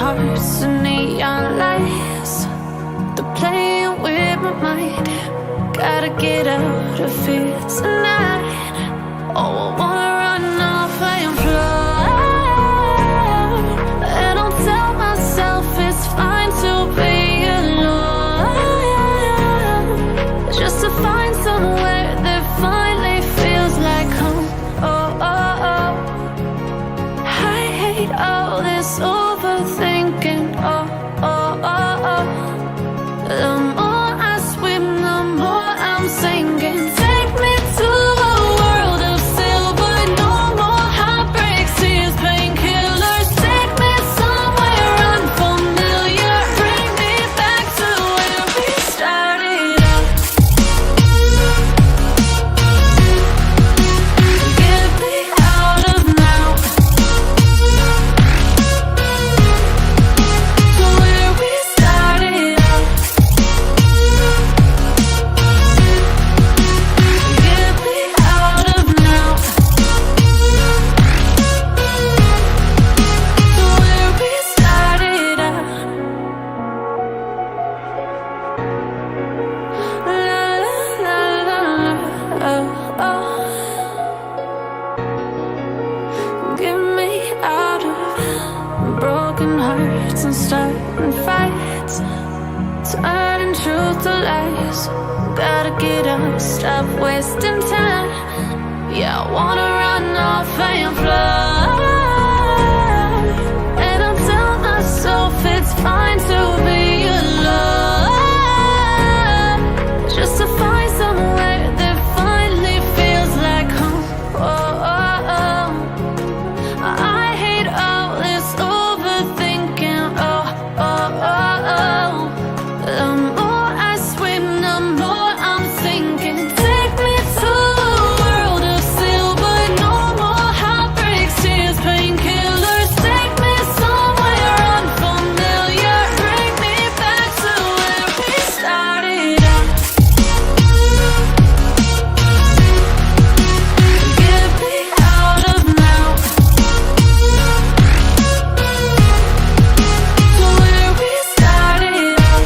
hearts and neon lights. They're playing with my mind. Gotta get out of here tonight. Oh, I wanna run off and fly. And I'll tell myself it's fine to be alone, just to find somewhere that finally feels like home. Oh, oh, oh. I hate all this overthinking. Oh, oh, oh, oh. The more I swim, the more I'm sinking. Take me to a world of silver. No more heartbreaks, tears, painkillers. Take me somewhere unfamiliar. Bring me back to where we started out. Get me out of now. To where we started out. Get me out of now. To where we started out. La la la la la. Oh, oh. Get me out of broken hearts and starting fights, turning truth to lies. Gotta get up, stop wasting time. Yeah, I wanna run off and fly. And I'll tell myself it's fine to be alone, just to find somewhere that finally feels like home. Oh, oh, oh. I hate all this overthinking. Oh, oh, oh, oh. The more I swim, the more I'm sinking. Take me to a world of silver. No more heartbreaks, tears, painkillers. Take me somewhere unfamiliar. Bring me back to where we started out. Get me out of now. To where we started out.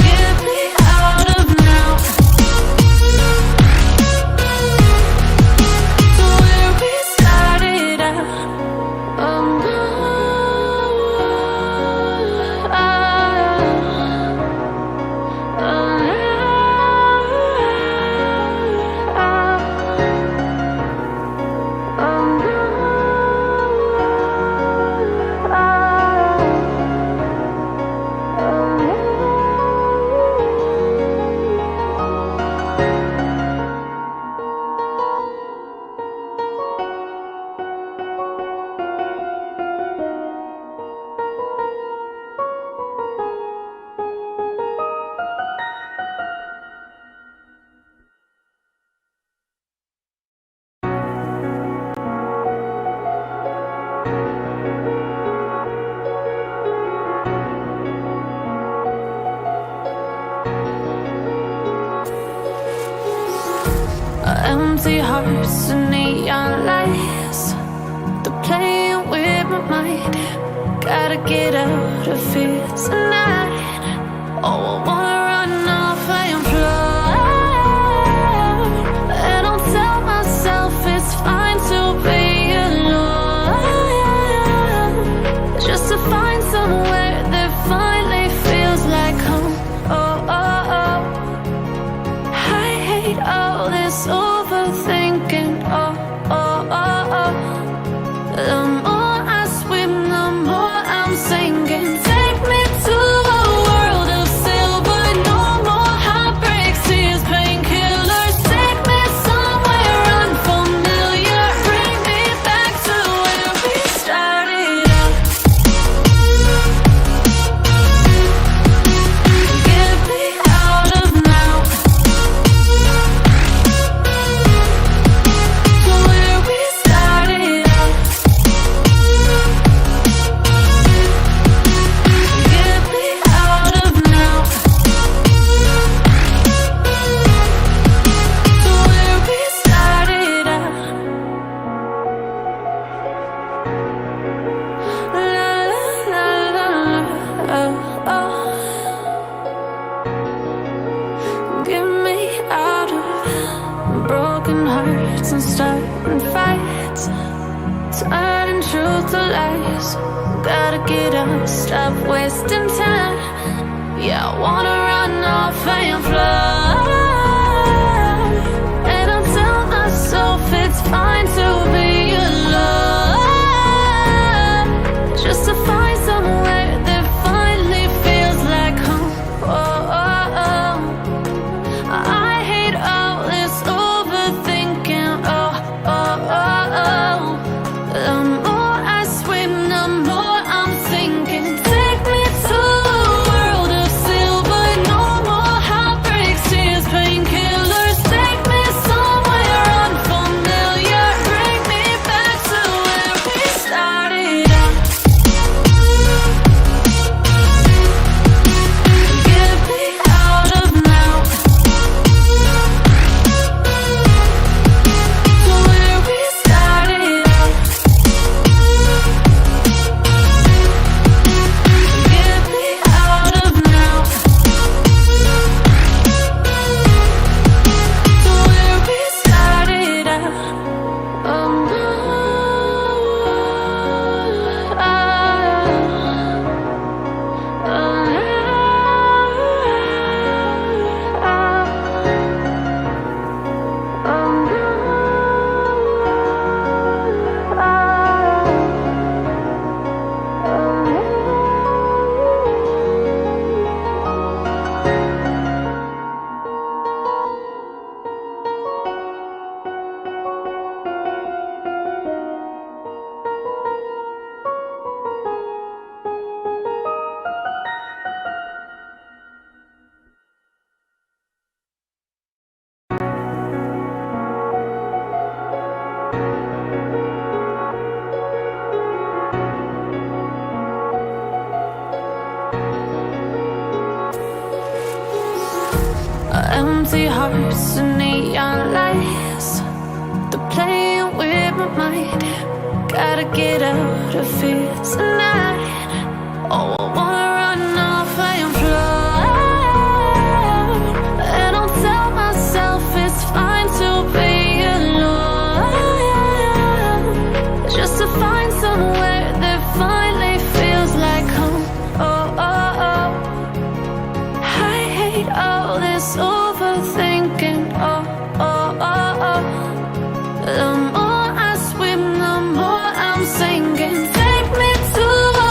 Get me out of now. To where we started out. Oh, no. Empty hearts and neon lights. They're playing with my mind. Gotta get out of here tonight. Oh, I wanna run off and fly. And I'll tell myself it's fine to be alone, just to find somewhere that finally feels like home. Oh, oh, oh. I hate all this overthinking. Oh, oh, oh, oh. The more I swim, the more I'm sinking. Take me to a world of silver. days. Gotta get up, stop wasting time. Yeah, I wanna run off and fly. And I tell myself it's fine to be alone, just to find somewhere that finally feels like home. Oh, oh, oh. I hate all this overthinking. Oh, oh, oh, oh. The more I swim, the more I'm sinking. Take me to a world of silver, no more heartbreaks, tears, painkillers. Take me somewhere unfamiliar, bring me back to where we started out. Get me out of now, to where we started out. Get me out of now, to where we started out. Empty hearts and neon lights, they're playing with my mind. Gotta get out of here tonight. Oh, I wanna run off and fly. And I'll tell myself it's fine to be alone, just to find somewhere that finally feels like home. Oh, oh, oh. I hate all this overthinking. Oh, oh, oh, oh. The more I swim, the more I'm sinking. Take me to a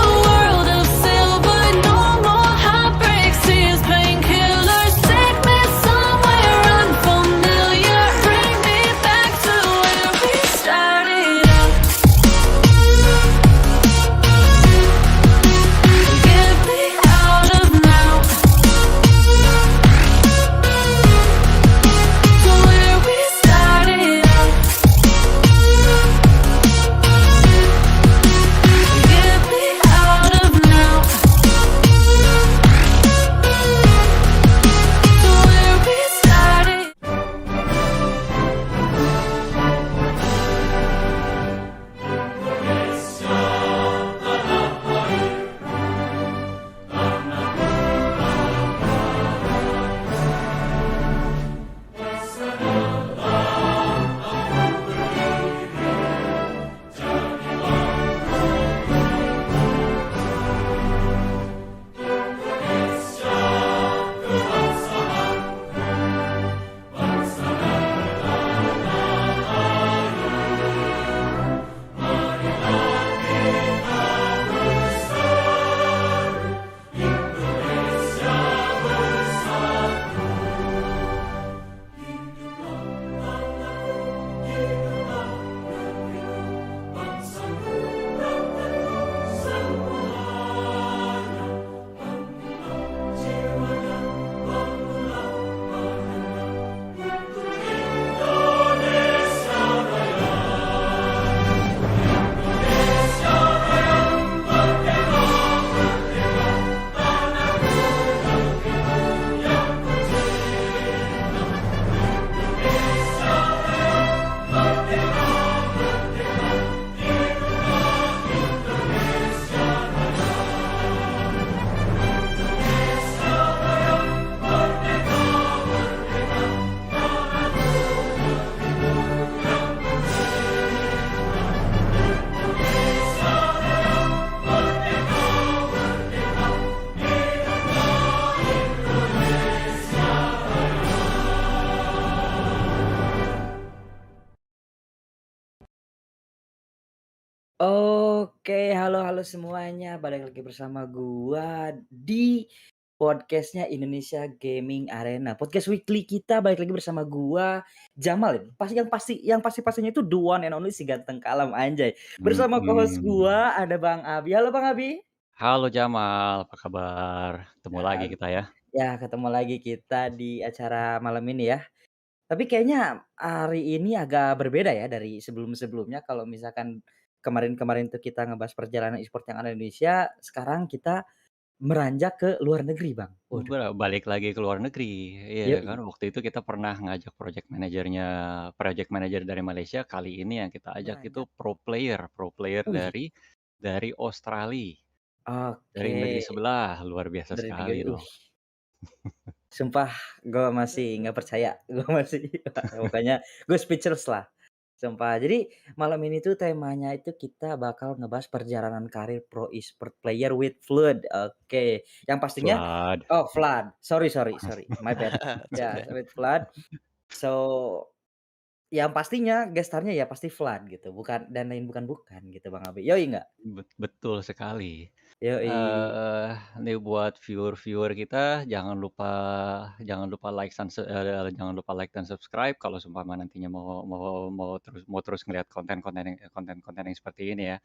Halo semuanya, balik lagi bersama gua di podcastnya Indonesia Gaming Arena. Podcast weekly kita balik lagi bersama gua, Jamal ya. Yang pasti-pastinya itu the one and only si ganteng kalem anjay. Bersama co-host Mhm. gua ada Bang Abi. Halo Bang Abi. Halo Jamal, apa kabar? Ketemu lagi Ya, kita ya. ya ketemu lagi kita di acara malam ini ya. Tapi kayaknya hari ini agak berbeda ya dari sebelum-sebelumnya. Kalau misalkan kemarin-kemarin tuh kita ngebahas perjalanan e-sport yang ada di Indonesia, sekarang kita meranjak ke luar negeri, Bang. Waduh, Balik lagi ke luar negeri. Iya kan yoi, waktu itu kita pernah ngajak project manager dari Malaysia, kali ini yang kita ajak itu meranjak pro player wih, dari Australia, dari oke, negeri sebelah, luar biasa dari sekali negeri dong. sumpah gua masih nggak percaya, gua masih pokoknya gue speechless lah, sumpah. Jadi malam ini tuh temanya itu kita bakal ngebahas perjalanan karir pro e-sport player with Fludd, oke. Yang pastinya Flood. oh Fludd, sorry, my bad. It's Ya, okay. with Fludd. So, yang pastinya gestarnya ya pasti Fludd gitu, bukan dan lain bukan gitu Bang Abi, yoi nggak? Betul sekali. Yoi. Eee, Nih buat viewer-viewer kita jangan lupa like dan subscribe kalau seumpama nantinya mau terus ngelihat konten-konten yang seperti ini ya.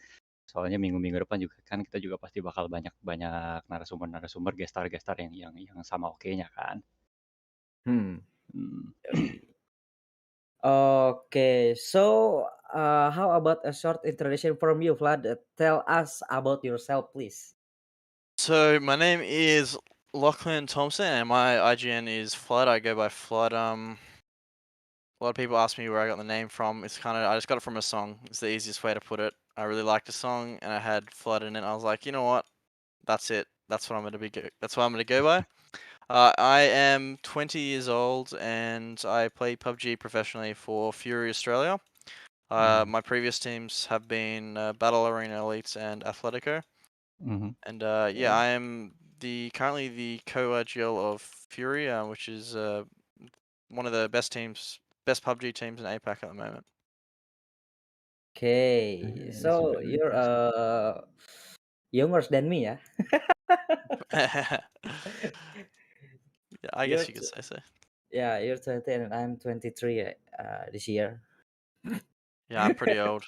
Soalnya minggu-minggu depan juga kan kita juga pasti bakal banyak banyak narasumber-narasumber, gestar-gestar yang sama okenya kan. Hmm, Mmm. yoi. Okay, so, how about a short introduction from you, Vlad? Tell us about yourself, please. So my name is Lachlan Thompson, and my IGN is Flood. I go by Flood. A lot of people ask me where I got the name from. It's kind of I just got it from a song. It's the easiest way to put it. I really liked the song, and I had Flood in it. I was like, you know what? That's it. That's what I'm gonna be. That's what I'm gonna go by. I am 20 years old, and I play PUBG professionally for Fury Australia. Mhm, My previous teams have been Battle Arena Elites and Athletico. mhm. And yeah, Okay. I am currently the co-GL of Fury, which is one of the best PUBG teams in APAC at the moment. Okay, It's so very you're, impressive. younger than me, ya? Yeah, I You're guess you t could say so. Yeah, you're 20 and I'm 23, this year. Yeah, I'm pretty old.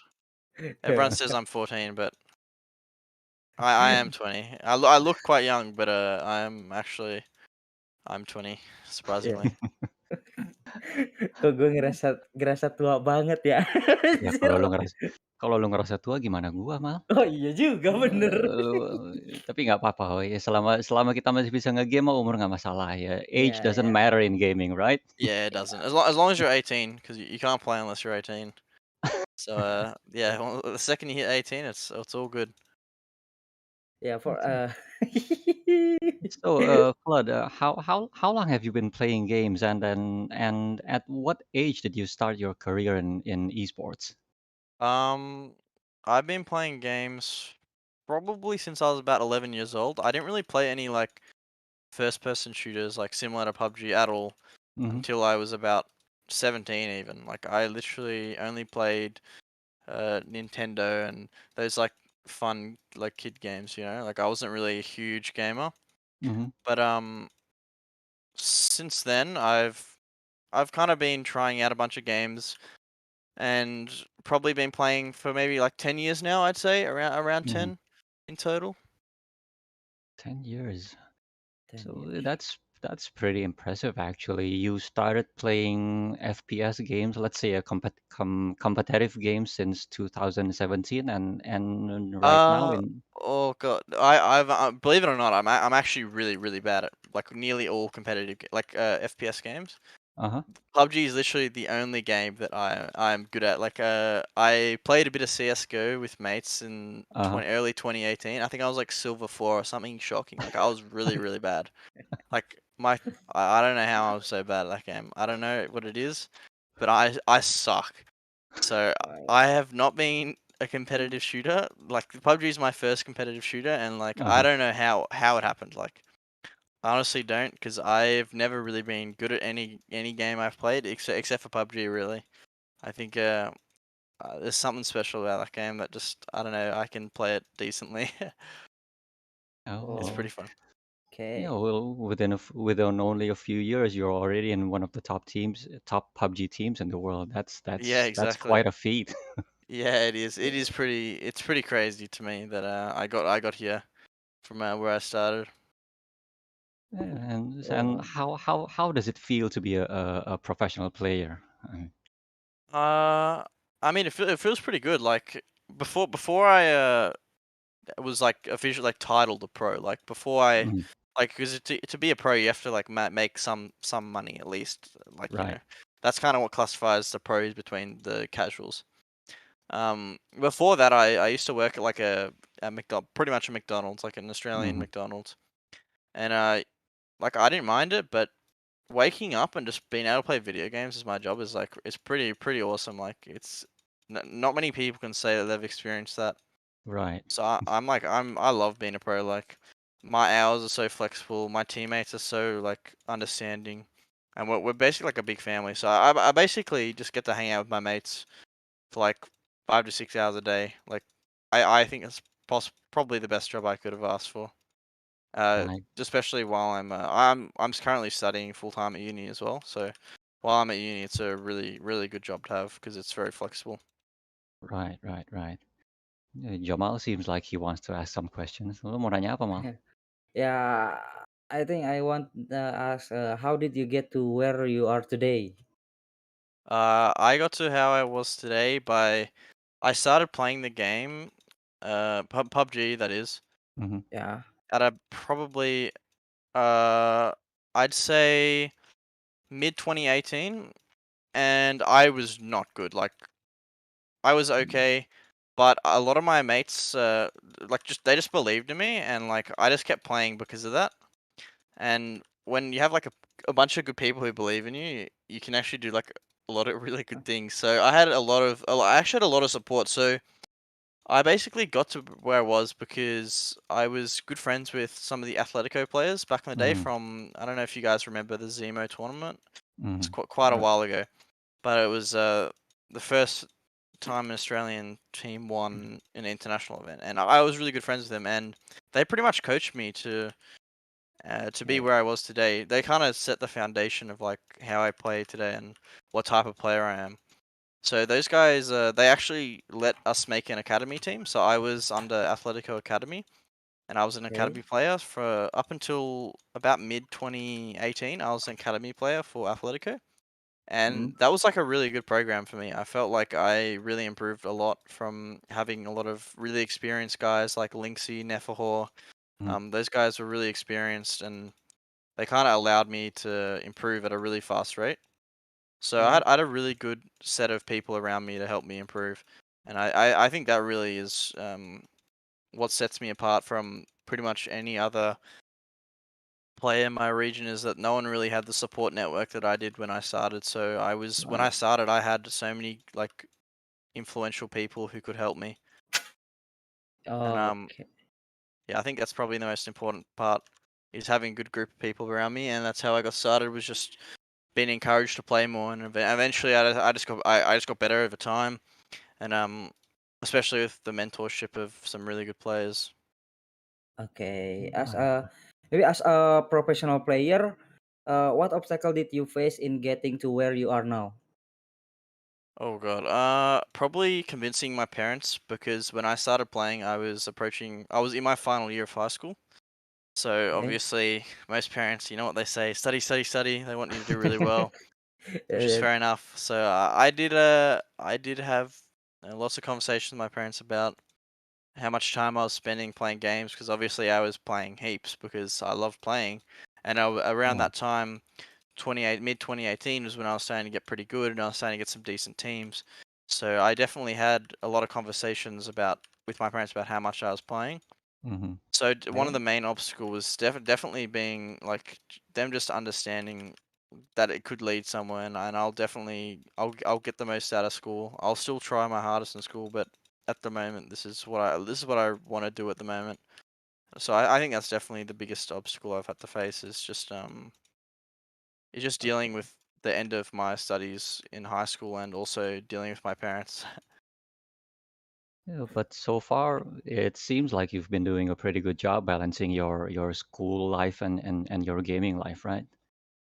Everyone says I'm 14, but I am 20. I look quite young, but I'm 20, Iya. surprisingly. Kok gue ngerasa ngerasa tua banget ya, Ya anjir. kalau lu ngerasa tua gimana gua, Mal? Oh iya juga, bener. Tapi nggak apa-apa, oh ya selama selama kita masih bisa ngegame mah umur nggak masalah ya. Age Iya doesn't iya. matter in gaming, right? Yeah, it doesn't. As long as you're 18, because you can't play unless you're 18. So yeah, well, the second you hit 18, it's all good. Ya for, So, Flood, how long have you been playing games, and at what age did you start your career in esports? Um, I've been playing games probably since I was about 11 years old. I didn't really play any like first person shooters like similar to PUBG at all Mhm, until I was about 17 even. Like I literally only played Nintendo and those like fun like kid games, you know? Like I wasn't really a huge gamer. mhm, But since then I've kind of been trying out a bunch of games and probably been playing for maybe like 10 years now, I'd say, around mhm. 10 in total. 10 years. 10 So years. that's pretty impressive actually. You started playing FPS games, let's say a competitive game since 2017, and right now Uh, in oh god, I've believe it or not, I'm actually really bad at like nearly all competitive FPS games. uh-huh, PUBG is literally the only game that I'm good at. Like I played a bit of CS:GO with mates in uh-huh. early 2018. I think I was like silver 4 or something shocking. Like I was really bad. Like I don't know how I was so bad at that game. I don't know what it is, but I suck. So Wow. I have not been a competitive shooter. Like PUBG is my first competitive shooter, and like I Uh-huh. don't know how it happened. Like I honestly don't, because I've never really been good at any game I've played except for PUBG. Really, I think there's something special about that game that just I don't know. I can play it decently. It's Oh, pretty Oh, fun. yeah. okay. Well, within only a few years, you're already in one of the top teams, top PUBG teams in the world. Yeah, That's exactly. quite a feat. Yeah, it is. It is pretty. It's pretty crazy to me that I got here from where I started. And Oh, how does it feel to be a professional player? Uh, I mean, it feels pretty good. Like before I was like officially like titled a pro. Like before I Mhm. like because to be a pro you have to like make some money at least. Like Right. that's kind of what classifies the pros between the casuals. Before that I used to work at like a pretty much a McDonald's, like an Australian Hmm. McDonald's, and like I didn't mind it, but waking up and just being able to play video games as my job is like it's pretty awesome. Like it's not many people can say that they've experienced that. Right. So I love being a pro. Like my hours are so flexible. My teammates are so like understanding, and we're basically like a big family. So I basically just get to hang out with my mates for like 5 to 6 hours a day. Like I think it's probably the best job I could have asked for. Right. Especially while I'm currently studying full time at uni as well. So while I'm at uni, it's a really good job to have because it's very flexible. Right. Right. Right. Jamal seems like he wants to ask some questions. Lu mau nanya apa, Mal? yeah. I think I want to ask, how did you get to where you are today? I got to how I was today by I started playing the game, PUBG that is, Mhm. Yeah. at a probably I'd say mid 2018, and I was not good. Like I was okay, but a lot of my mates like they just believed in me, and like I just kept playing because of that. And when you have like a bunch of good people who believe in you, you can actually do like a lot of really good things. So I had I actually had a lot of support. So I basically got to where I was because I was good friends with some of the Atletico players back in the day Mhm. from, I don't know if you guys remember the Zemo tournament. It's Mhm. quite a Uh, while ago, but it was the first time an Australian team won an international event, and I was really good friends with them, and they pretty much coached me to be okay. where I was today. They kind of set the foundation of like how I play today and what type of player I am. So those guys, they actually let us make an academy team. So I was under Atletico Academy, and I was an Okay. academy player for up until about mid 2018. I was an academy player for Atletico, Mm, and that was like a really good program for me. I felt like I really improved a lot from having a lot of really experienced guys like Linksy, Nefahor. Mhm. Those guys were really experienced, and they kind of allowed me to improve at a really fast rate. So mm, I had a really good set of people around me to help me improve, and I think that really is what sets me apart from pretty much any other player in my region, is that no one really had the support network that I did when I started. So when I nice. started, I had so many like influential people who could help me, and Okay. yeah, I think that's probably the most important part, is having a good group of people around me, and that's how I got started. Was just being encouraged to play more, and eventually I just got better over time, and especially with the mentorship of some really good players. Okay. Right. Maybe as a professional player, what obstacle did you face in getting to where you are now? Oh god, probably convincing my parents, because when I started playing, I was in my final year of high school. So Okay. obviously, most parents, you know what they say, study, study, study. They want you to do really well, which is Uh, fair enough. So I did have lots of conversations with my parents about how much time I was spending playing games, because obviously I was playing heaps because I loved playing, and around Yeah. that time, mid 2018 was when I was starting to get pretty good, and I was starting to get some decent teams. So I definitely had a lot of conversations with my parents about how much I was playing. Mhm. So one of okay. the main obstacles was definitely being like them just understanding that it could lead somewhere, and I'll get the most out of school. I'll still try my hardest in school, but at the moment this is what I want to do at the moment. So I think that's definitely the biggest obstacle I've had to face, is just dealing Okay. with the end of my studies in high school, and also dealing with my parents. Yeah, but so far, it seems like you've been doing a pretty good job balancing your school life and your gaming life, right?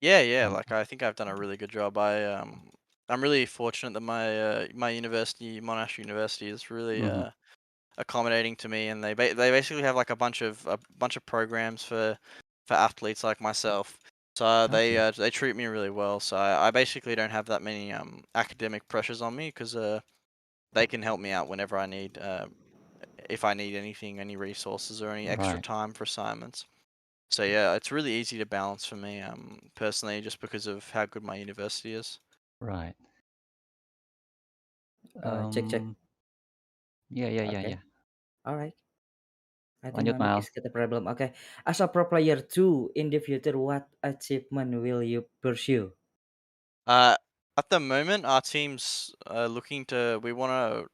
Yeah, Mm. like I think I've done a really good job. I'm really fortunate that my university, Monash University, is really Mhm. accommodating to me, and they basically have like a bunch of programs for athletes like myself. So Okay. they treat me really well. So I basically don't have that many academic pressures on me because they can help me out whenever I need if I need anything, any resources or any extra Right. time for assignments. So yeah, it's really easy to balance for me personally, just because of how good my university is. Right. Cek. Um. Yeah. Oke, alright. I think Lanjut, my mic Mal. is got a problem. Okay. As a pro player too, in the future, what achievement will you pursue? Uh, at the moment, our team's looking to. We want to.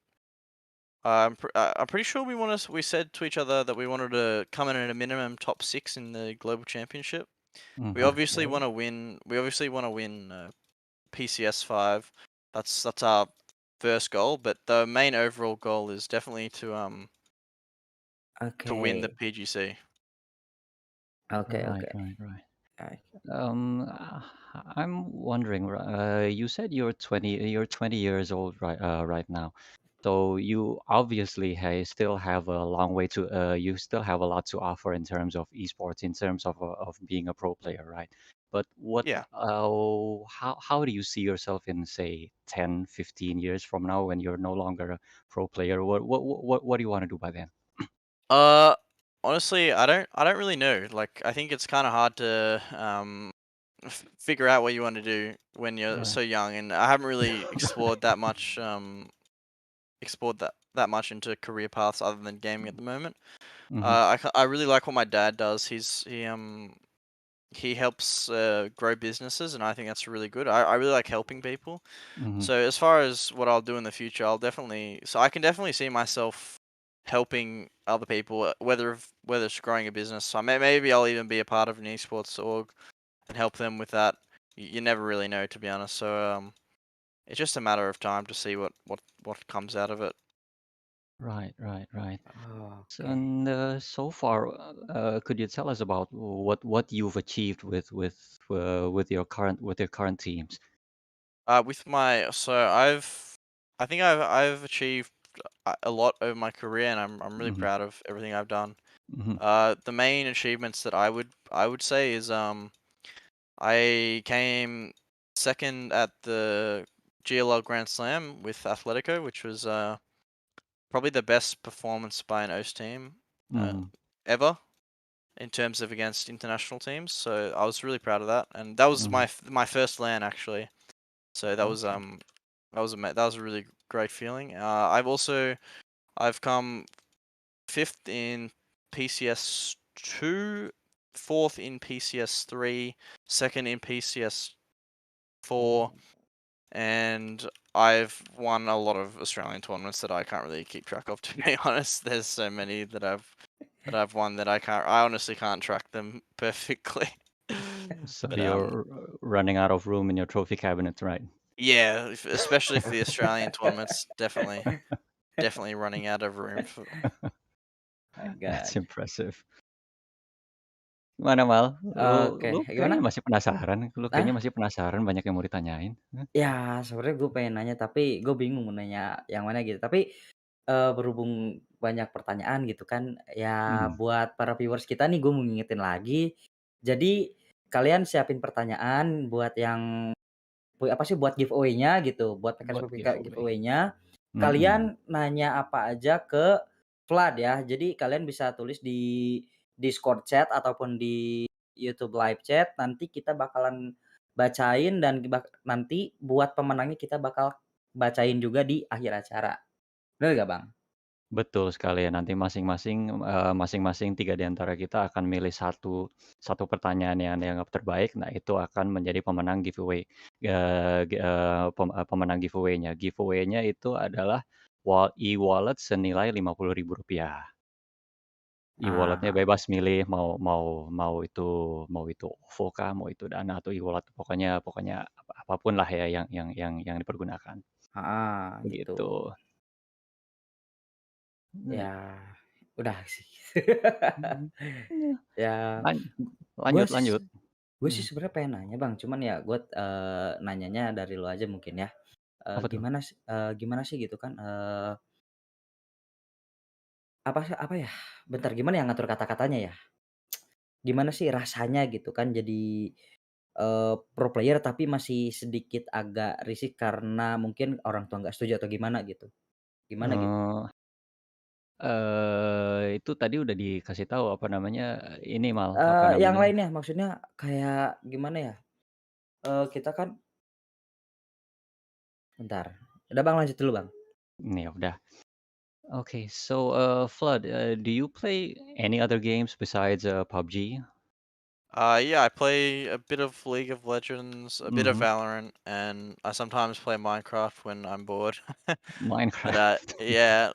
I'm pretty sure we want to. We said to each other that we wanted to come in at a minimum top six in the global championship. We Mhm. obviously Okay. want to win. We obviously want to win PCS 5. That's our first goal, but the main overall goal is definitely to win the Okay. PGC. Okay. Right, Okay. right, right. Alright. I'm wondering, you said you're 20 years old right now. So you obviously still have a long way to you still have a lot to offer in terms of esports, in terms of being a pro player, right? But Yeah. how do you see yourself in, say, 10, 15 years from now when you're no longer a pro player? What do you want to do by then? Uh, Honestly, I don't really know. Like, I think it's kind of hard to figure out what you want to do when you're Right. so young, and I haven't really explored that much into career paths other than gaming at the moment. Mm-hmm. I really like what my dad does. He helps grow businesses, and I think that's really good. I really like helping people. Mm-hmm. So as far as what I'll do in the future, I can definitely see myself helping other people, whether it's growing a business. So maybe I'll even be a part of an esports org and help them with that. You never really know, to be honest. So it's just a matter of time to see what comes out of it. Right. So, Okay. and so far, could you tell us about what you've achieved with your current teams? With my so I think I've achieved a lot over my career, and I'm really Hmm. proud of everything I've done. Hmm. The main achievements that I would say is I came second at the GLL Grand Slam with Atletico, which was probably the best performance by an OS team uh, Hmm. ever in terms of against international teams. So I was really proud of that, and that was Hmm. my first LAN actually. So Okay. that was a really great feeling. I've come fifth in PCS 2, fourth in PCS 3, second in PCS 4, and I've won a lot of Australian tournaments that I can't really keep track of, to be honest. There's so many that I've won that I honestly can't track them perfectly. So But you're running out of room in your trophy cabinet, right? yeah, especially for the Australian tournaments, definitely running out of room for. My That's God. impressive. Gimana, Mal? Lu Oke. lu kayaknya Gimana? masih penasaran. Lu kayaknya Nah, masih penasaran, banyak yang mau ditanyain. Hah? ya sebenarnya gue pengen nanya tapi gue bingung mau nanya yang mana gitu. Tapi, berhubung banyak pertanyaan gitu kan, ya Mhm. buat para viewers kita nih gue mau ngingetin lagi. Jadi kalian siapin pertanyaan buat yang apa sih, buat giveaway-nya gitu, buat Buat PK giveaway. giveaway-nya. Mhm. Kalian nanya apa aja ke Fludd ya. Jadi kalian bisa tulis di Discord chat ataupun di YouTube live chat, nanti kita bakalan bacain dan nanti buat pemenangnya kita bakal bacain juga di akhir acara. Bener nggak, Bang? Betul sekali ya, nanti masing-masing 3 di antara kita akan milih satu pertanyaan yang dianggap terbaik. Nah, itu akan menjadi pemenang giveaway, pemenang giveaway-nya. Giveaway-nya itu adalah e-wallet senilai Rp50.000. E-wallet-nya Ah, bebas milih mau itu OVO kah, mau itu Dana atau e-wallet, pokoknya pokoknya apapun lah ya yang dipergunakan, heeh, gitu. begitu. Iya. Ya, udah sih. Mhm. Iya. Ya, Lan gue lanjut sih lanjut. gue sih Mhm. sebenarnya pengen nanya Bang, cuman ya gue, nanyanya dari lu aja mungkin ya. Apa tuh? Gimana sih gitu kan, apa ya, bentar gimana ya ngatur kata-katanya ya? Gimana sih rasanya gitu kan jadi, pro player tapi masih sedikit agak risih karena mungkin orang tua nggak setuju atau gimana gitu? Gimana gitu? Eee itu tadi udah dikasih tahu, apa namanya, ini apa Yang namanya, lainnya maksudnya kayak gimana ya, kita kan bentar, udah Bang lanjut dulu Bang. ya udah. Okay, so, Flood, do you play any other games besides, PUBG? Yeah, I play a bit of League of Legends, a bit of Mhm. Valorant, and I sometimes play Minecraft when I'm bored. But Minecraft. yeah,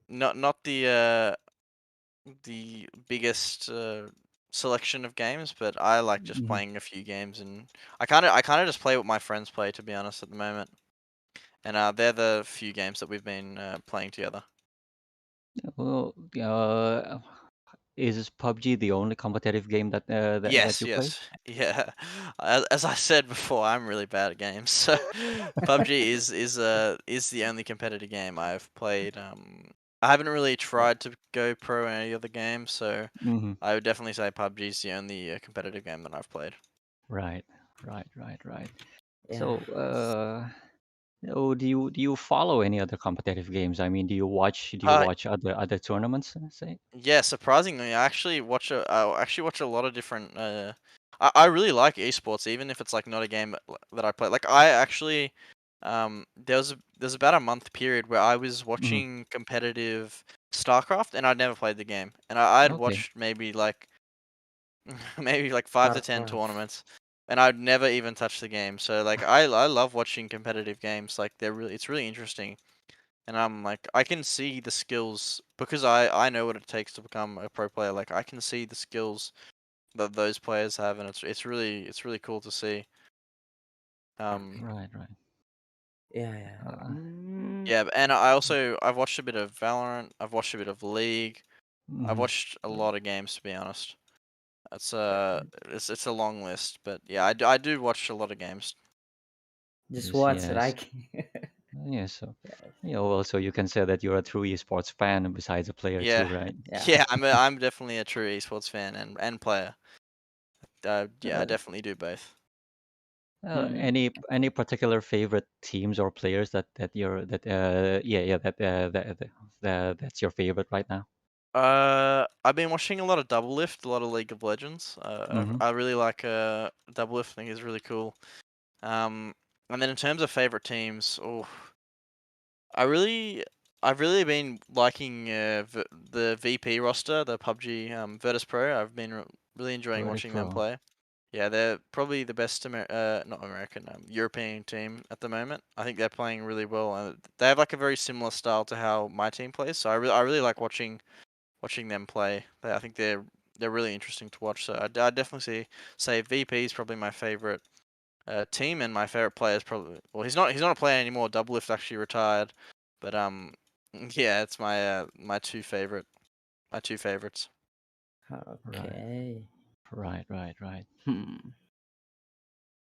not the biggest selection of games, but I like just Mhm. playing a few games, and I kind of just play what my friends play, to be honest, at the moment. And they're the few games that we've been playing together. Well, is PUBG the only competitive game that Yes, you play? yes, yeah. As I said before, I'm really bad at games. So PUBG is the only competitive game I've played. I haven't really tried to go pro in any other games, so Mhm. I would definitely say PUBG is the only competitive game that I've played. Right. Right, right, right. Ya, So, oh, do you follow any other competitive games? I mean, Uh, do you watch other tournaments, say? Yeah, surprisingly, I actually watch a lot of different. I really like esports, even if it's like not a game that I play. Like I actually, there's about a month period where I was Mhm. watching competitive StarCraft, and I'd never played the game, and I'd Okay. watched maybe like maybe like 5 to 10 StarCraft. tournaments, and I'd never even touched the game. So like I love watching competitive games. Like it's really interesting. And I'm like, I can see the skills because I know what it takes to become a pro player. Like I can see the skills that those players have, and it's really cool to see. Um, Right, right. Ya ya, Uh, yeah, and I've watched a bit of Valorant. I've watched a bit of League. I've mhm. watched a lot of games, to be honest. It's a long list, but yeah, I do watch a lot of games. just Yes, watch yes. right? Yeah, so well, so you can say that you're a true esports fan besides a player too, Yeah, right? Ya, yeah, I'm definitely a true esports fan and player. Yeah, I Uh, definitely do both. mhm. any particular favorite teams or players that you're that yeah that's your favorite right now? I've been watching a lot of Double Lift, a lot of League of Legends. Mm-hmm. I really like Double Lift. I think is really cool. Um, and then in terms of favorite teams, oh, I really, I've really been liking the VP roster, the PUBG Virtus Pro. I've been really enjoying Virtus watching them Pro. play. Yeah, they're probably the best not American, European team at the moment. I think they're playing really well, and they have like a very similar style to how my team plays. So I really like watching them play. I think they're really interesting to watch. So I definitely say VP is probably my favorite team, and my favorite player is probably, well, he's not a player anymore. Doublelift actually retired, but yeah, it's my two favorites. Right, Oke. right. Hmm.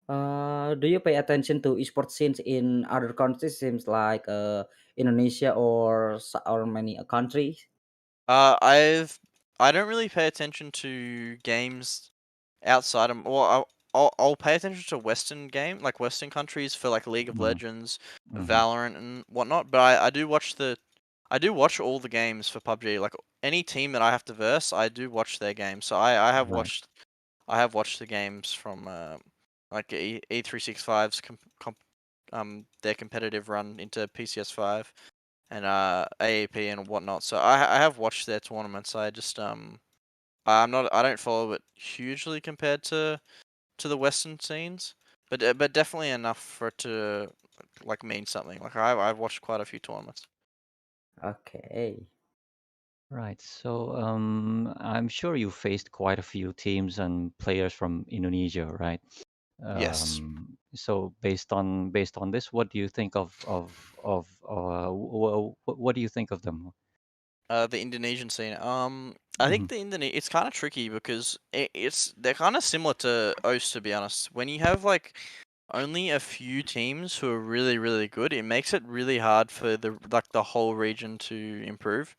Do you pay attention to esports scenes in other countries, seems like, Indonesia or many countries? Uh, I've I don't really pay attention to games outside of, well, I'll pay attention to Western countries for like League of Mm-hmm. Legends, Mm-hmm. Valorant, and whatnot. But I do watch all the games for PUBG. Like any team that I have to verse, I do watch their games. So Right, I have watched the games from like E365's their competitive run into PCS5 and AAP and whatnot. So I have watched their tournaments. I don't follow it hugely compared to the Western scenes, but definitely enough for it to like mean something. Like I've watched quite a few tournaments. Oke. right. So I'm sure you faced quite a few teams and players from Indonesia, right? Yes. So based on this, what do you think of what do you think of them? The Indonesian scene. I think it's kind of tricky because they're kind of similar to OS, to be honest. When you have like only a few teams who are really, really good, it makes it really hard for the whole region to improve.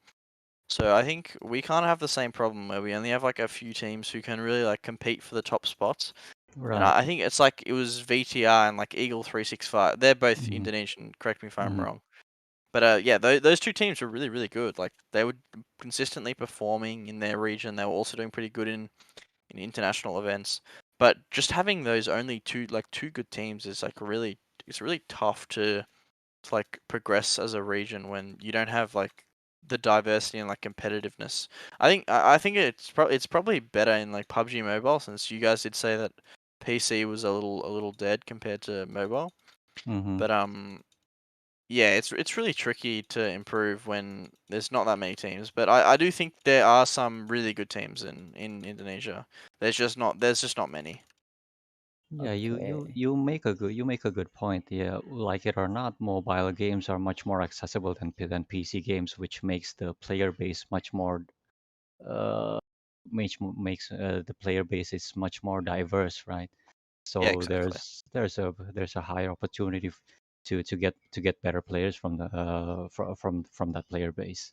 So I think we kind of have the same problem where we only have like a few teams who can really like compete for the top spots. And Right. I think it's like it was VTR and like Eagle 365. They're both Mhm. Indonesian. Correct me if I'm Mhm. wrong. But yeah, those two teams were really, really good. Like they were consistently performing in their region. They were also doing pretty good in international events. But just having those only two good teams is like really it's really tough to like progress as a region when you don't have like the diversity and like competitiveness. I think it's probably better in like PUBG Mobile, since you guys did say that PC was a little dead compared to mobile. Mhm. But yeah, it's really tricky to improve when there's not that many teams. But I do think there are some really good teams in Indonesia. There's just not many. Yeah, Okay. you make a good point. Yeah, like it or not, mobile games are much more accessible than PC games, which makes the player base much more uh makes the player base is much more diverse, right? Yeah, So exactly. there's a higher opportunity to get better players from the from that player base.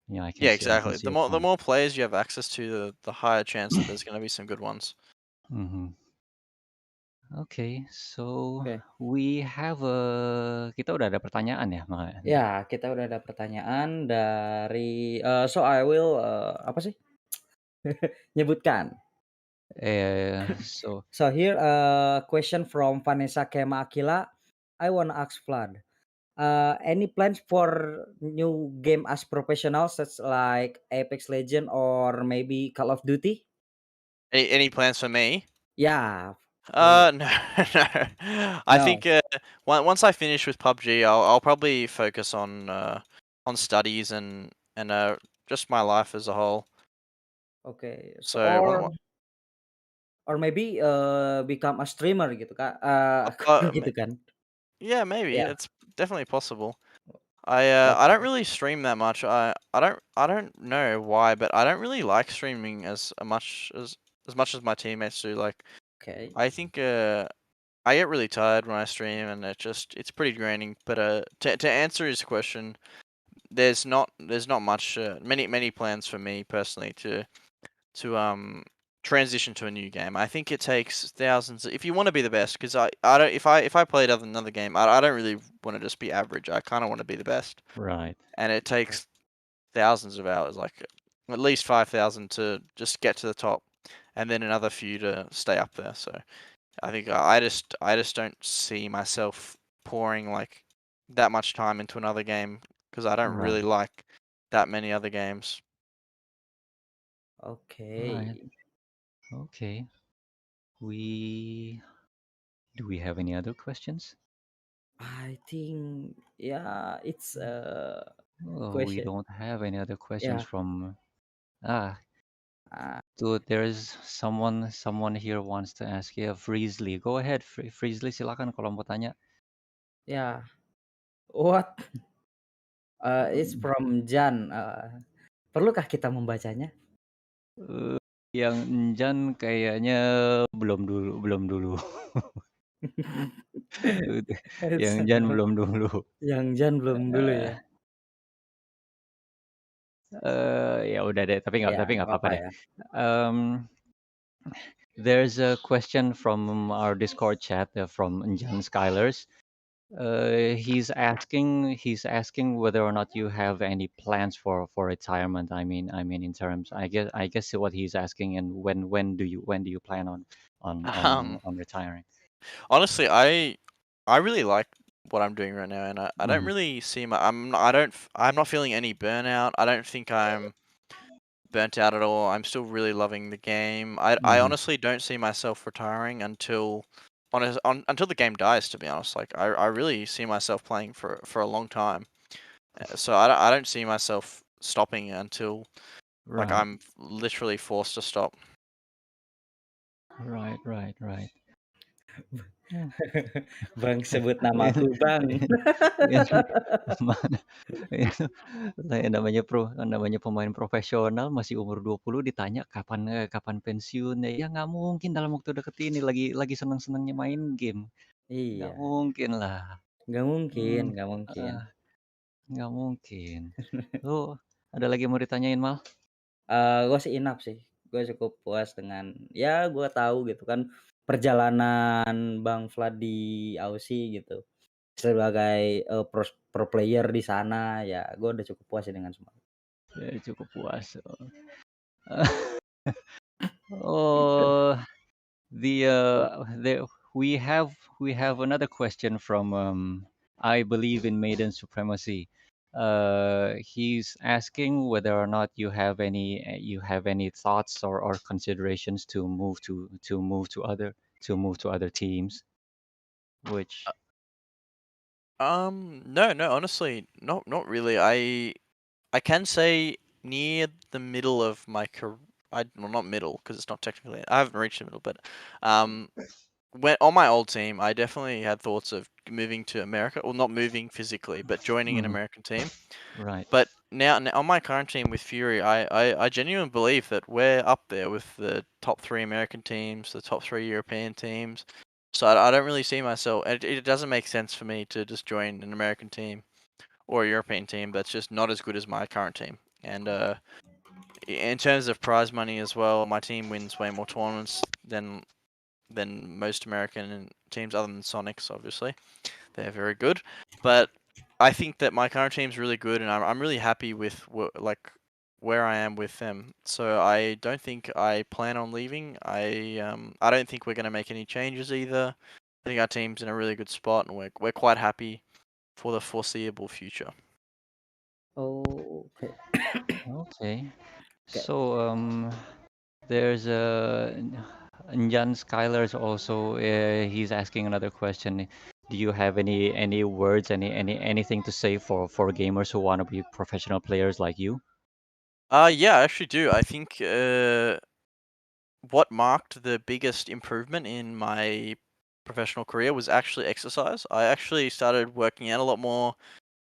Yeah, Yeah, I can exactly. see a The point. more players you have access to, the higher chance that there's going to be some good ones. Mhm. Oke, so Oke. kita udah ada pertanyaan ya, Ya, kita udah ada pertanyaan dari, so I will, apa sih, nyebutkan. So So here, question from Vanessa Kema Akila. I wanna ask Flood, any plans for new game as professional, such like Apex Legend or maybe Call of Duty? Any plans for me? Yeah, for No, no. I no. think once I finish with PUBG, I'll probably focus on studies and just my life as a whole. Okay. So So or maybe, become a streamer gitu, Kak, uh, gitu kan? yeah, maybe Yeah. it's definitely possible. I don't Okay. really stream that much. I don't know why, but I don't really like streaming as much as my teammates do. Like Okay. I think I get really tired when I stream, and it's pretty draining. But to answer his question, there's not much many plans for me personally to transition to a new game. I think it takes thousands if you want to be the best. Because I don't if I played another game, I don't really want to just be average. I kind of want to be the best, right. and it takes thousands of hours, like at least 5,000 to just get to the top, and then another few to stay up there. So I think I just don't see myself pouring like that much time into another game because I don't Right. really like that many other games. Right. Okay. Okay. We Do we have any other questions? I think, yeah, it's a Oh, we question. don't have any other questions Yeah. from ah Uh, Dude, there's someone here wants to ask you, Freesley. Go ahead, Freesley, silakan kalau mau tanya. yeah. What? It's Hmm, from Jan. Perlukah kita membacanya? eh, yang Enjan kayaknya belum dulu. Udah, yang It's, Enjan belum dulu. yang Jan belum dulu Eh, ya? ya udah deh, Ya, tapi nggak nggak apa-apa apa-apa deh. ya. There's a question from our Discord chat from Enjan Skylers. He's asking whether or not you have any plans for retirement. I mean in terms, I guess what he's asking, and when do you plan Um, on retiring? Honestly, I really like what I'm doing right now, and I don't Mhm. really see my I'm not feeling any burnout. I don't think I'm burnt out at all. I'm still really loving the game. I Mhm. honestly don't see myself retiring until the game dies. To be honest, like I really see myself playing for a long time. So I don't see myself stopping until like Right, I'm literally forced to stop. right. Bang, sebut Itu namaku, Bang. itu mana itu namanya pemain profesional masih umur 20 ditanya kapan pensiunnya, ya nggak mungkin dalam waktu deket ini lagi seneng-senengnya main game, nggak Iya, mungkin lah. nggak mungkin, Mhm, nggak mungkin. heeh, nggak mungkin. Lu ada lagi yang mau ditanyain, Mal? Gue sih enough sih, gue cukup puas dengan ya gue tahu gitu kan perjalanan Bang Fludd di Aussie gitu, sebagai, pro player di sana, ya gue udah cukup puas sih dengan semua. Ya cukup puas, oh, we have another question from I believe in maiden supremacy. He's asking whether or not you have any thoughts or considerations to move to other teams, which No, honestly, not really. I can say near the middle of my career, well, not middle because it's not technically. I haven't reached the middle, but um, when on my old team, I definitely had thoughts of moving to America. Well, not moving physically, but joining an Mhm, American team. right. But now on my current team with Fury, I genuinely believe that we're up there with the top 3 American teams, the top 3 European teams. So I don't really see myself. It doesn't make sense for me to just join an American team or a European team that's just not as good as my current team. And in terms of prize money as well, my team wins way more tournaments than most American teams, other than Sonics, obviously. They're very good, but I think that my current team's really good, and I'm really happy with where I am with them. So I don't think I plan on leaving. I don't think we're going to make any changes either. I think our team's in a really good spot, and we're quite happy for the foreseeable future. Oh, oke. Okay. Oke. So there's Jan Skylar's also he's asking another question. Do you have any words, anything to say for gamers who want to be professional players like you? Yeah, I actually do. I think what marked the biggest improvement in my professional career was actually exercise. I actually started working out a lot more.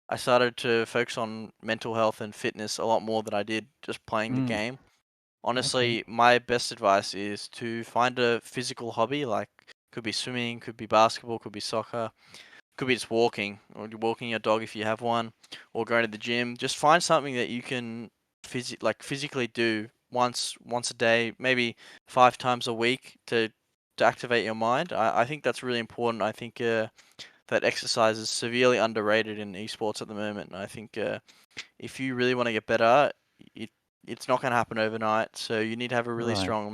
I started to focus on mental health and fitness a lot more than I did just playing the Mm, game. okay. Honestly, my best advice is to find a physical hobby, like could be swimming, could be basketball, could be soccer, could be just walking, or walking your dog if you have one, or going to the gym. Just find something that you can physically do once a day, maybe 5 times a week to activate your mind. I think that's really important. I think that exercise is severely underrated in esports at the moment. And I think if you really want to get better, it it's not going to happen overnight. So you need to have a Right. really strong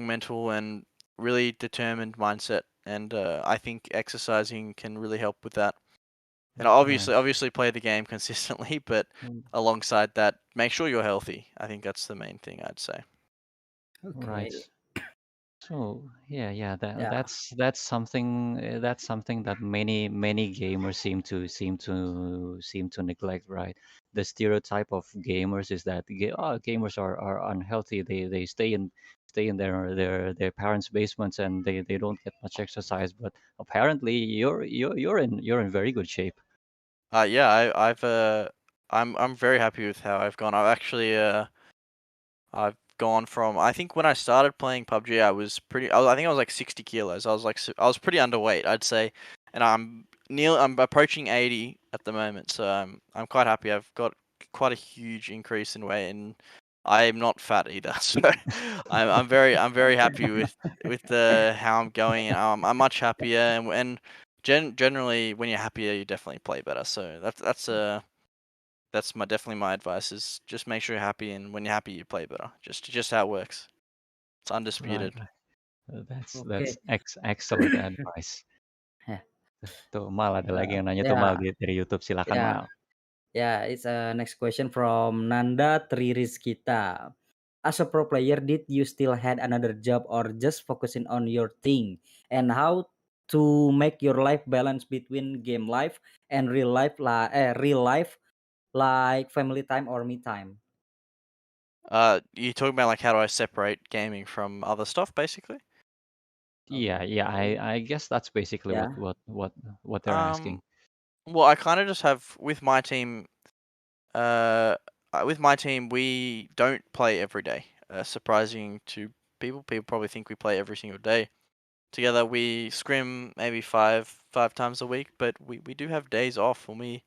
mental and really determined mindset. And I think exercising can really help with that. And Right. obviously play the game consistently, but Mm, alongside that, make sure you're healthy. I think that's the main thing I'd say. right. Oke. So yeah, Ya. that's something that many gamers seem to neglect, right? The stereotype of gamers is that gamers are unhealthy. They stay in their parents' basements and they don't get much exercise. But apparently you're in very good shape. Yeah, I'm very happy with how I've gone. I've gone from, I think when I started playing PUBG, I think I was like 60 kilos. I was pretty underweight, I'd say, and I'm approaching 80 at the moment, so I'm quite happy. I've got quite a huge increase in weight, and I'm not fat either. So I'm very happy with the how I'm going. I'm much happier, and generally when you're happier, you definitely play better. So that's definitely my advice is just make sure you're happy, and when you're happy, you play better. Just how it works. It's Right, undisputed. right. That's Oke. excellent advice. Ya, Tuh Mal ada lagi yang nanya tuh Mal ya, dari YouTube, silakan ya, Mal. yeah, it's next question from Nanda Tririzkita. As a pro player, did you still had another job or just focusing on your thing? And how to make your life balance between game life and real life like family time or me time? You talking about like how do I separate gaming from other stuff, basically? Yeah, yeah. I guess that's basically Yeah. what they're asking. Well, I kind of just have with my team. With my team, we don't play every day. Surprising to people, people probably think we play every single day. Together, we scrim maybe five times a week, but we do have days off when we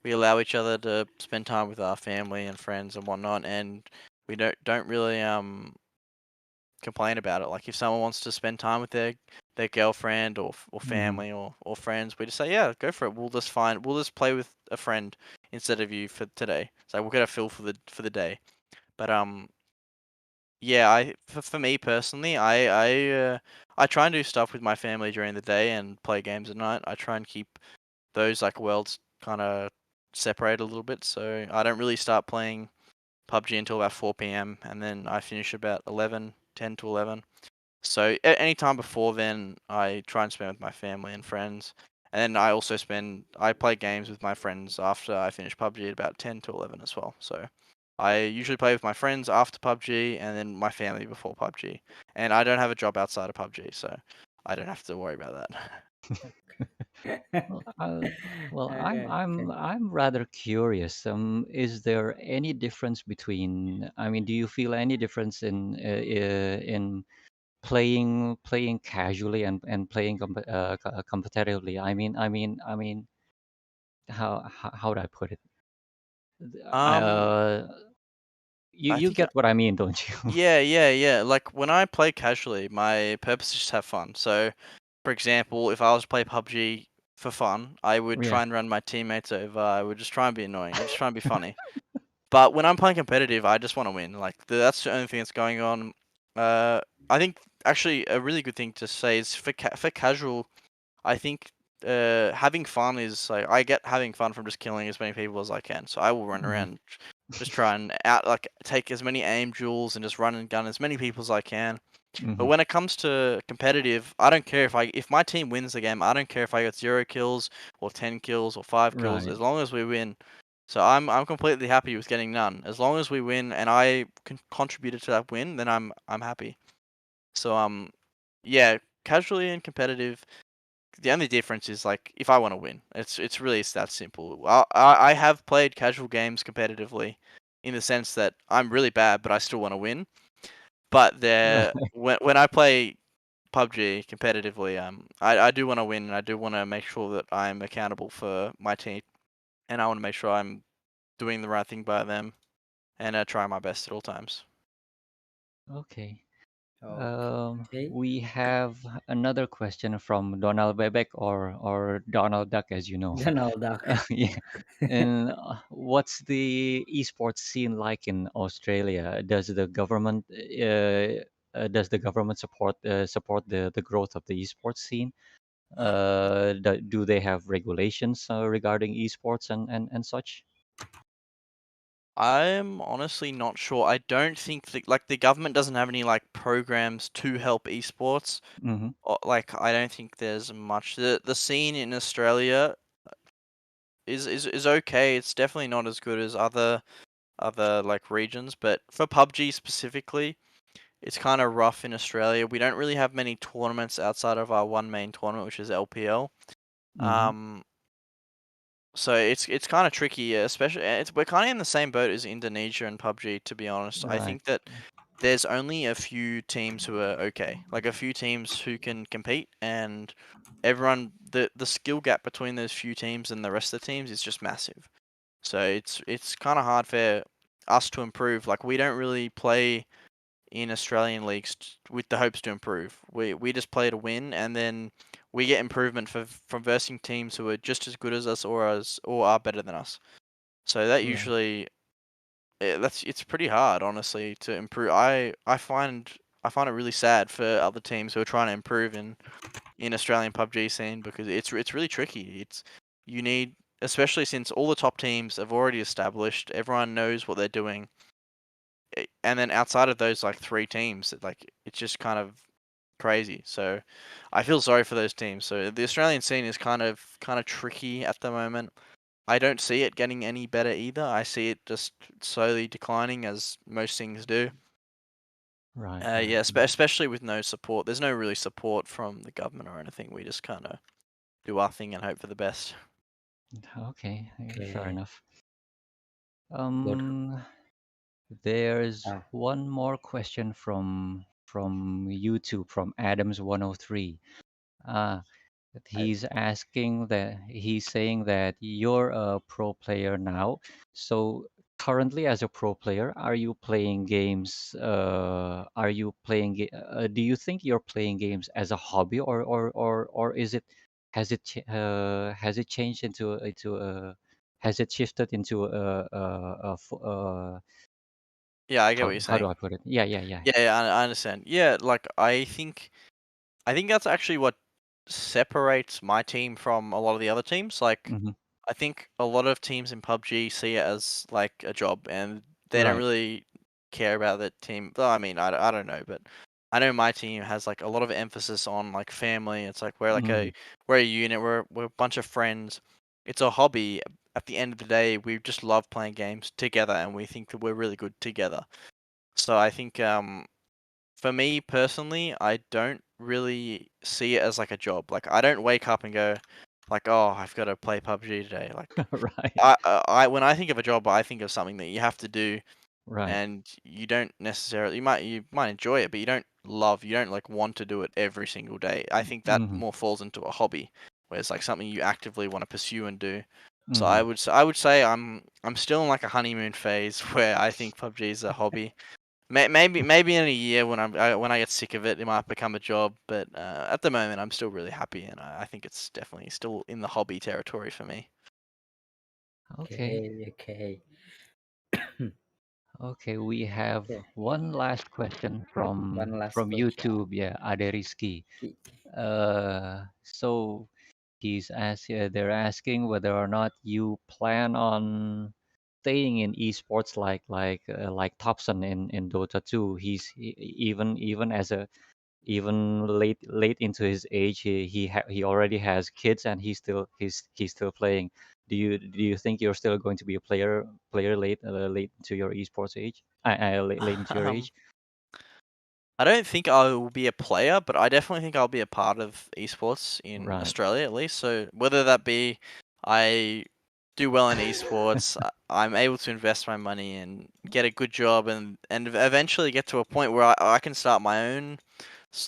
allow each other to spend time with our family and friends and whatnot, and we don't really complain about it. Like if someone wants to spend time with their girlfriend or family or friends, we just say, yeah, go for it. We'll just play with a friend instead of you for today. So we'll get a feel for the day. But yeah, for me personally, I try and do stuff with my family during the day and play games at night. I try and keep those like worlds kind of separated a little bit. So I don't really start playing PUBG until about 4 p.m. and then I finish about 10 to 11. So any time before then, I try and spend with my family and friends. And then I play games with my friends after I finish PUBG at about 10 to 11 as well. So I usually play with my friends after PUBG and then my family before PUBG. And I don't have a job outside of PUBG, so I don't have to worry about that. Well, I'm Okay. I'm I'm rather curious. Is there any difference between? I mean, do you feel any difference in playing casually and playing competitively? I mean, how would I put it? Um, Uh, you I you think get what I mean, don't you? yeah. Like when I play casually, my purpose is just have fun. So, for example, if I was to play PUBG for fun, I would Yeah. try and run my teammates over. I would just try and be annoying. I just try and be funny. But when I'm playing competitive, I just want to win. Like that's the only thing that's going on. I think actually a really good thing to say is for casual. I think having fun is like I get having fun from just killing as many people as I can. So I will run Mhm. around, just try and take as many aim duels and just run and gun as many people as I can. But Mhm. when it comes to competitive, I don't care if my team wins the game. I don't care if I get 0 kills or 10 kills or 5 kills, Right. as long as we win. So I'm completely happy with getting none. As long as we win and I contributed to that win, then I'm happy. So yeah, casually and competitive. The only difference is like if I want to win, it's that simple. I have played casual games competitively, in the sense that I'm really bad, but I still want to win. But Right. when I play PUBG competitively, I do want to win, and I do want to make sure that I'm accountable for my team, and I want to make sure I'm doing the right thing by them, and trying my best at all times. Okay. Okay. We have another question from Donald Bebek or Donald Duck, as you know. Donald Duck. Yeah. And what's the esports scene like in Australia? Does the government support the growth of the esports scene? Do they have regulations regarding esports and such? I'm honestly not sure. I don't think the government doesn't have any like programs to help esports. Mm-hmm. Like I don't think there's much. The scene in Australia is okay. It's definitely not as good as other like regions, but for PUBG specifically, it's kind of rough in Australia. We don't really have many tournaments outside of our one main tournament, which is LPL. Mm-hmm. Um, so it's kind of tricky, yeah, especially we're kind of in the same boat as Indonesia and PUBG, to be honest. I Right. think that there's only a few teams who are okay, like a few teams who can compete, and the skill gap between those few teams and the rest of the teams is just massive. So it's kind of hard for us to improve. Like we don't really play in Australian leagues with the hopes to improve. We just play to win, and then we get improvement from versing teams who are just as good as us or are better than us. So that Right. usually it's pretty hard, honestly, to improve. I find it really sad for other teams who are trying to improve in Australian PUBG scene, because it's really tricky. You need, especially since all the top teams have already established, everyone knows what they're doing, and then outside of those like three teams, it's just kind of crazy. So I feel sorry for those teams. So the Australian scene is kind of tricky at the moment. I don't see it getting any better either. I see it just slowly declining, as most things do. Right, Yeah, right. especially with no support. There's no really support from the government or anything. We just kind of do our thing and hope for the best. Okay, fair Oke, enough. good. There's Ah, one more question from YouTube from Adams103. Uh, he's saying that you're a pro player now. So currently, as a pro player, are you playing games? Do you think you're playing games as a hobby, or is it has it changed into a has it shifted into Yeah, I get what you're how do saying. I put it? Yeah. Yeah, I understand. Yeah, like I think that's actually what separates my team from a lot of the other teams. Like, Hmm. I think a lot of teams in PUBG see it as like a job, and they don't Right. really care about the team. Well, I mean, I don't know, but I know my team has like a lot of emphasis on like family. It's like Hmm. we're a unit. We're a bunch of friends. It's a hobby. At the end of the day, we just love playing games together, and we think that we're really good together. So I think for me personally, I don't really see it as like a job. Like I don't wake up and go like, "Oh, I've got to play PUBG today." Like Right. I when I think of a job, I think of something that you have to do Right. and you don't necessarily you might enjoy it, but you don't like want to do it every single day. I think that Hmm. more falls into a hobby, where it's like something you actively want to pursue and do. So Hmm. I would say I'm still in like a honeymoon phase where I think PUBG is a hobby. Maybe in a year when I get sick of it, it might become a job. But at the moment, I'm still really happy, and I think it's definitely still in the hobby territory for me. Okay. oke. Okay, we have Oke, one last question from one last from question. YouTube. Yeah, Ade Rizky. So they're asking whether or not you plan on staying in esports like Thompson in Dota 2. Even as a even late into his age, he already has kids and he's still playing. Do you think you're still going to be a player late into your esports age? Late into your Um, age? I don't think I will be a player, but I definitely think I'll be a part of esports in Right. Australia at least. So whether that be I do well in esports, I'm able to invest my money and get a good job, and eventually get to a point where I can start my own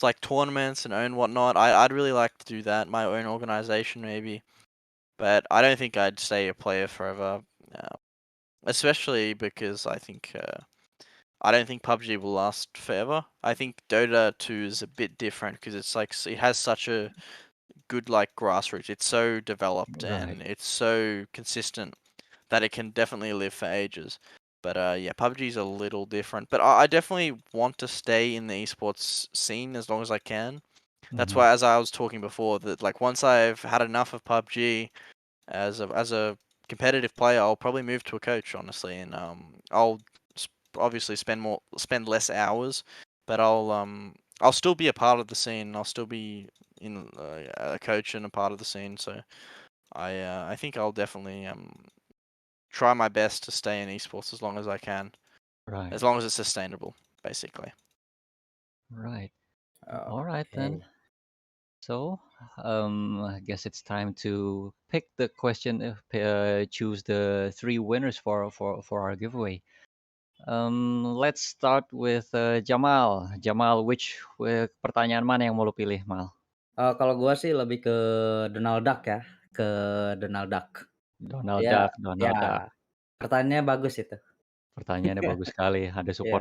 like tournaments and own whatnot. I'd really like to do that, my own organization maybe. But I don't think I'd stay a player forever, uh, especially because I don't think PUBG will last forever. I think Dota 2 is a bit different because it's like it has such a good like grassroots. It's so developed Right. and it's so consistent that it can definitely live for ages. But yeah, PUBG is a little different. But I definitely want to stay in the esports scene as long as I can. That's Hmm. why, as I was talking before, that like once I've had enough of PUBG as a competitive player, I'll probably move to a coach, honestly, and obviously spend less hours, but I'll still be a part of the scene. I'll still be in a coach and a part of the scene. So I think I'll definitely try my best to stay in esports as long as I can, Right. as long as it's sustainable, basically. Right. All right then. Oke. So, I guess it's time to pick the question, choose the three winners for our giveaway. Let's start with Jamal. Jamal, pertanyaan mana yang mau lo pilih, Mal? Kalau gua sih lebih ke Donald Duck ya, ke Donald Duck. Donald Iya, Duck, iya, Donald Duck. pertanyaannya bagus itu. Pertanyaannya bagus sekali. Iya,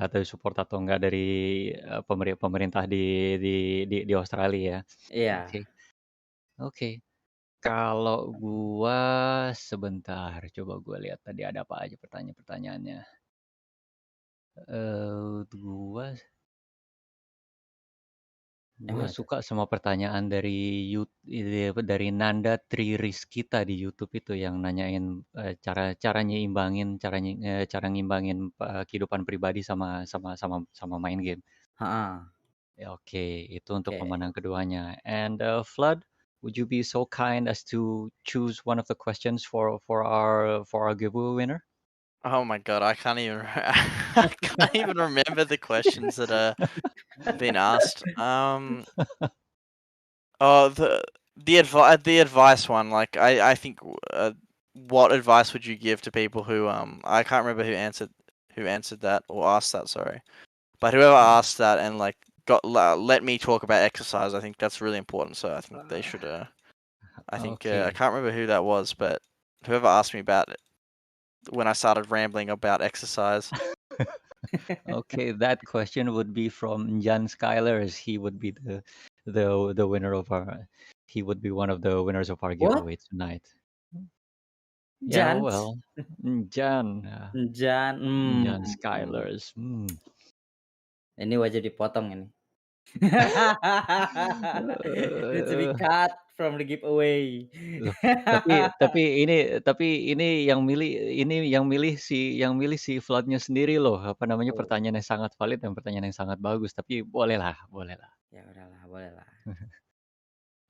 Ada support atau enggak dari pemerintah di Australia ya? iya. Oke, oke. Kalau gua sebentar, coba gua lihat tadi ada apa aja pertanyaannya. Gua Yang gua mana tuh? suka sama pertanyaan dari Nanda Tririzkita di YouTube itu yang nanyain cara cara ngimbangin kehidupan pribadi sama main game. Heeh, Ya, oke, itu untuk oke. pemenang keduanya. And Flood, would you be so kind as to choose one of the questions for our giveaway winner? Oh my god, I can't even I can't even remember the questions that are been asked. Oh, the advice one. Like I think what advice would you give to people who I can't remember who answered that or asked that. Sorry, but whoever asked that and like let me talk about exercise. I think that's really important. So I think they should. I think I Okay. can't remember who that was, but whoever asked me about it when I started rambling about exercise. Okay, that question would be from Jan Skylers. He would be the winner of our. He would be one of the winners of our What? giveaway tonight. Yeah, Jans? well, Jan, Jan. Jan Skylers. Ini wajib dipotong ini. Need to be Eh, cut from the giveaway. Loh, tapi ini yang milih si Flood-nya sendiri loh, apa namanya, Oh, pertanyaan yang sangat valid dan pertanyaan yang sangat bagus, tapi bolehlah bolehlah. ya udahlah, bolehlah.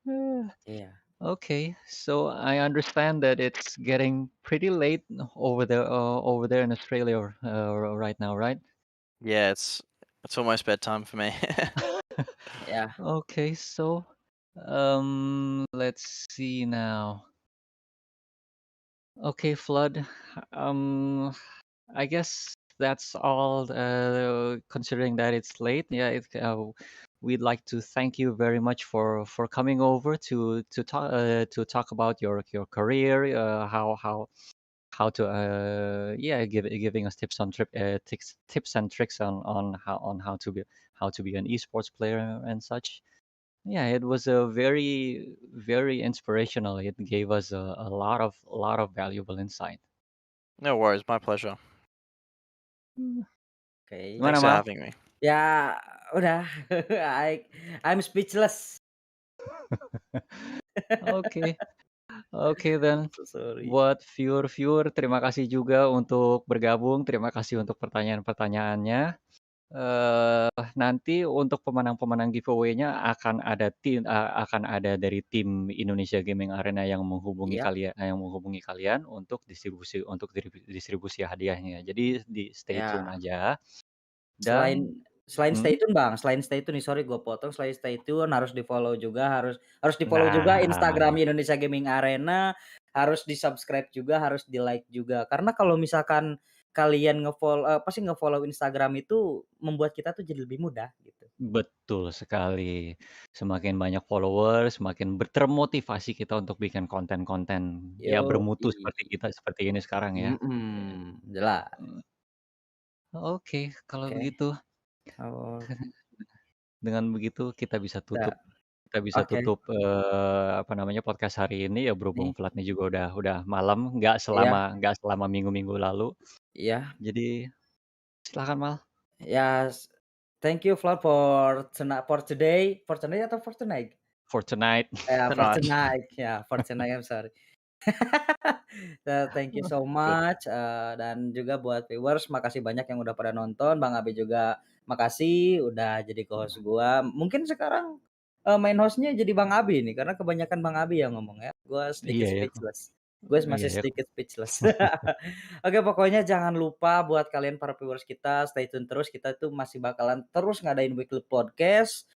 Eh, Iya. Okay, so I understand that it's getting pretty late over there in Australia right now, right? Yeah, it's almost bedtime for me. Ya. Okay, so let's see now. Okay, Flood. I guess that's all. Considering that it's late, yeah, we'd like to thank you very much for coming over to talk about your career, how to giving us tips on tips and tricks on how to be an esports player and such. Yeah, it was a very very inspirational. It gave us a lot of valuable insight. No worries, my pleasure. Oke. Gimana Thanks for Mal? having me. Ya, udah. I'm speechless. Oke. Oke then. Sorry. Buat viewer-viewer, terima kasih juga untuk bergabung. Terima kasih untuk pertanyaan-pertanyaannya. Nanti untuk pemenang-pemenang giveaway-nya akan ada dari tim Indonesia Gaming Arena yang menghubungi Yap. kalian untuk distribusi hadiahnya. Jadi stay tune Ya. aja. Selain Dan stay tune, Bang, selain stay tune nih, sorry gue potong, selain stay tune harus di-follow juga, harus di-follow juga nah, Instagram Indonesia Gaming Arena, harus di-subscribe juga, harus di-like juga. Karena kalau misalkan kalian nge-follow Instagram itu membuat kita tuh jadi lebih mudah gitu. betul sekali. Semakin banyak follower, semakin termotivasi kita untuk bikin konten-konten ya bermutu Yoi. seperti kita seperti ini sekarang ya. Jelas. Oke, kalau Oke. begitu Oh, dengan begitu kita bisa udah. Oke. tutup apa namanya podcast hari ini ya berhubung Nih, Flatnya juga udah malam, iya, nggak selama minggu-minggu lalu. iya. Jadi silakan Mal. Ya, thank you Floyd for today atau for tonight? For tonight. Ya, for Tonight. tonight. Ya, for tonight, I'm sorry. Thank you so Good. much, dan juga buat viewers makasih banyak yang udah pada nonton, Bang Abe juga makasih udah jadi co-host gua. Mungkin sekarang, main host-nya jadi Bang Abi nih, karena kebanyakan Bang Abi yang ngomong ya, gua sedikit Iya ya. speechless. Gue Iya masih ya. sedikit speechless. Oke, pokoknya jangan lupa buat kalian para viewers kita, stay tune terus, kita tuh masih bakalan terus ngadain weekly podcast,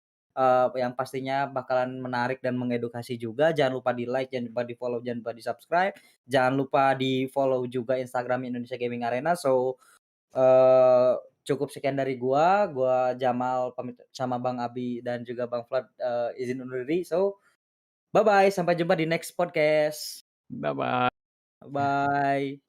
yang pastinya bakalan menarik dan mengedukasi juga. Jangan lupa di-like, jangan lupa di-follow, jangan lupa di-subscribe, jangan lupa di-follow juga Instagram Indonesia Gaming Arena. So, cukup sekian dari gua Jamal pamit sama Bang Abi dan juga Bang Flood, izin undur diri. So, bye-bye, sampai jumpa di next podcast. Bye-bye. Bye.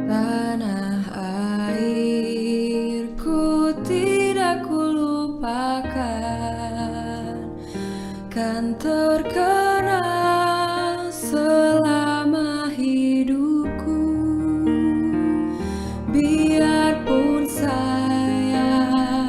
Tanah airku tidak kulupakan, kan terkenal selama hidupku. Biarpun saya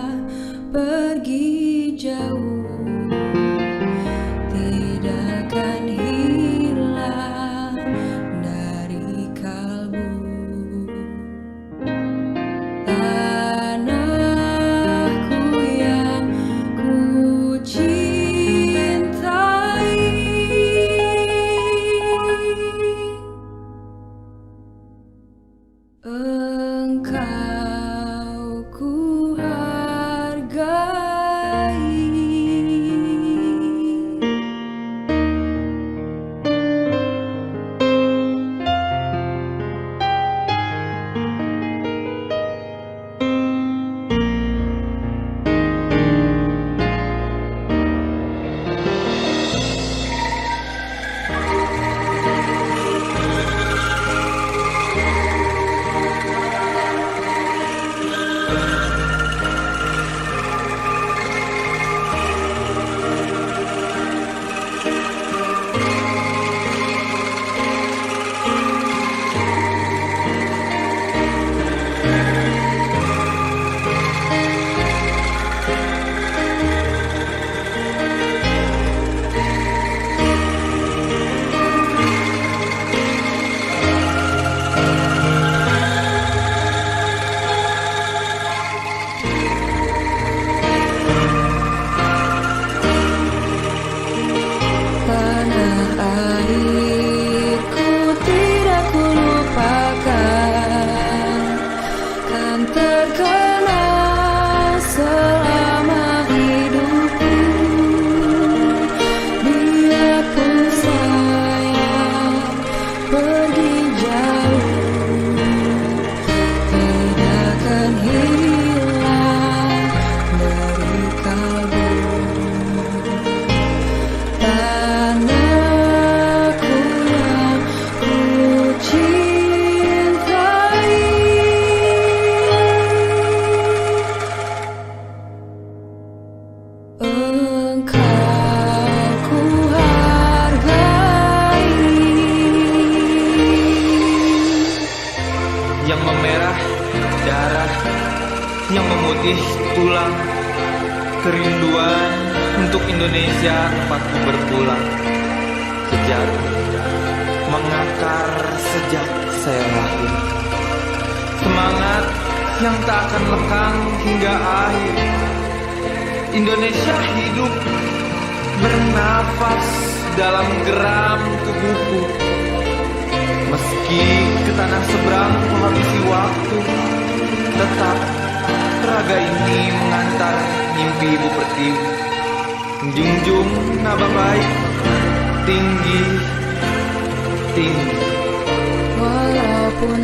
tulang, kerinduan untuk Indonesia tempatku berpulang. Sejarah mengakar sejak saya lahir, semangat yang tak akan lekang hingga akhir. Indonesia hidup bernafas dalam geram tubuhku. Meski ke tanah seberang ku habisi waktu, tetap raga ini mengantar mimpi ibu pertiwi. Junjung naba baik, tinggi, tinggi. Walaupun